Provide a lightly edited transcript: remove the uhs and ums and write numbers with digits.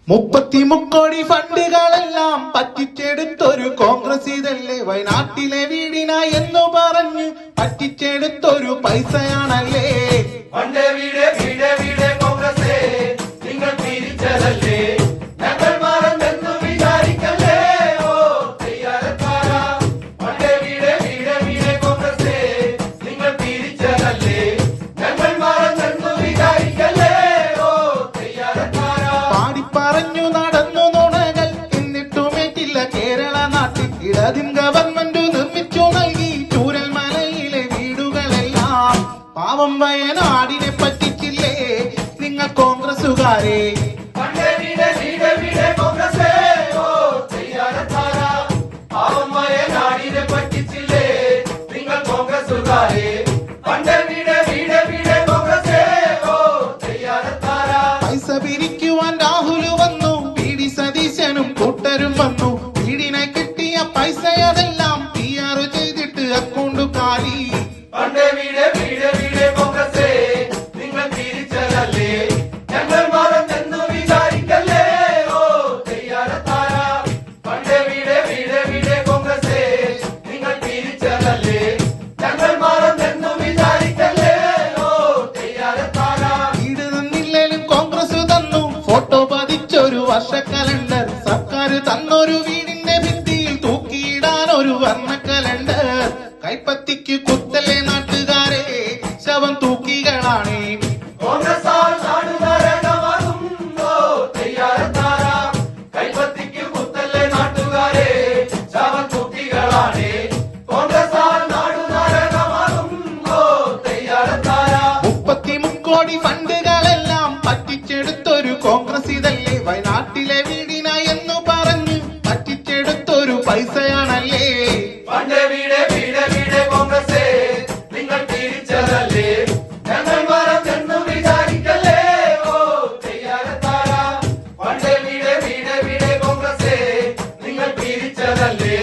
33 കോടി ഫണ്ടുകളെല്ലാം പറ്റിച്ചെടുത്തൊരു കോൺഗ്രസ് ഇതല്ലേ വയനാട്ടിലെ വീടിനായി എന്ന് പറഞ്ഞു പറ്റിച്ചെടുത്തൊരു പൈസയാണല്ലേ പണ്ടേ വീട് വീട് വീട് കോൺഗ്രസേ നിങ്ങൾ തിരിച്ചതല്ലേ ഞങ്ങൾ മാറെന്ന് വിചാരിക്കല്ലേ ഓ തയ്യാറക്കാരാ പണ്ടേ വീട് വീട് വീട് കോൺഗ്രസേ നിങ്ങൾ തിരിച്ചതല്ലേ ഞങ്ങൾ മാറെന്ന് വിചാരിക്കല്ലേ ഓ തയ്യാറക്കാരാ പാടിപ്പറഞ്ഞു നടന്നു നുണകൾ എന്നിട്ടുമേറ്റില്ല കേരള നാട്ടിൽ ഇടതിൻ ഗവൺമെന്റ് നിർമ്മിച്ചു നൽകി ചൂരൽമലയിലെ വീടുകളെല്ലാം പാവം വയനാടിനെ പറ്റിച്ചില്ലേ നിങ്ങൾ കോൺഗ്രസുകാരെ പണ്ടേ വീട് വീട് വീട് കോൺഗ്രസേ ഓ തയ്യാറക്കാരാ പാവം വയനാടിനെ പറ്റിച്ചില്ലേ നിങ്ങൾ കോൺഗ്രസുകാരെ പണ്ടേ വീട് വീട് വീട് കോൺഗ്രസേ ഓ തയ്യാറക്കാരാ പൈസ പിരിക്കുവാൻ രാഹുൽ വന്നു വി.ഡി. സതീശനും കൂട്ടരും വന്നു വീടിനെ കിട്ടിയ പൈസയതെല്ലാം PR ചെയ്തിട്ട് അക്കൗണ്ട് കാലി പണ്ടേ വീട് വീട് വീട് കോൺഗ്രസേ നിങ്ങൾ തിരിച്ചതല്ലേ ഞങ്ങൾ മാറെന്ന് വിചാരിക്കല്ലേ ഓ തയ്യാറക്കാരാ പണ്ടേ വീട് വീട് വീട് കോൺഗ്രസേ നിങ്ങൾ തിരിച്ചതല്ലേ ഞങ്ങൾ മാറെന്ന് വിചാരിക്കല്ലേ ഓ തയ്യാറക്കാരാ വീട് തന്നില്ലേലും കോൺഗ്രസ് തന്നു ഫോട്ടോ പതിച്ചൊരു വർഷ കലണ്ടർ സർക്കാർ തന്നൊരു വീടിന്റെ ഭിത്തിയിൽ തൂക്കിയിടാൻ ഒരു വർണ്ണ കലണ്ടർ കൈപ്പത്തിക്ക് കുത്തല്ലേ നാട്ടുകാരെ ശവം തൂക്കികളാണേ കോൺഗ്രസാൽ നാട് നരകമാകും ഓ തയ്യാറക്കാരാ കൈപ്പത്തിക്ക് കുത്തല്ലേ നാട്ടുകാരെ ശവം തൂക്കികളാണേ കോൺഗ്രസാൽ നാട് നരകമാകും ഓ തയ്യാറക്കാരാ 33 കോടി ഫണ്ടുകളെല്ലാം പറ്റിച്ചെടുത്തൊരു കോൺഗ്രസ് ഇതല്ലേ വയനാട്ടിലെ വീടിനായി എന്ന് പറഞ്ഞു പറ്റിച്ചെടുത്തൊരു പൈസയാണല്ലേ പണ്ടേ വീട് വീട് വീട് കോൺഗ്രസേ നിങ്ങൾ തിരിച്ചതല്ലേ ഞങ്ങൾ മാറെന്ന് വിചാരിക്കല്ലേ ഓ തയ്യാറക്കാരാ പണ്ടേ വീട് വീട് വീട് കോൺഗ്രസേ നിങ്ങൾ തിരിച്ചതല്ലേ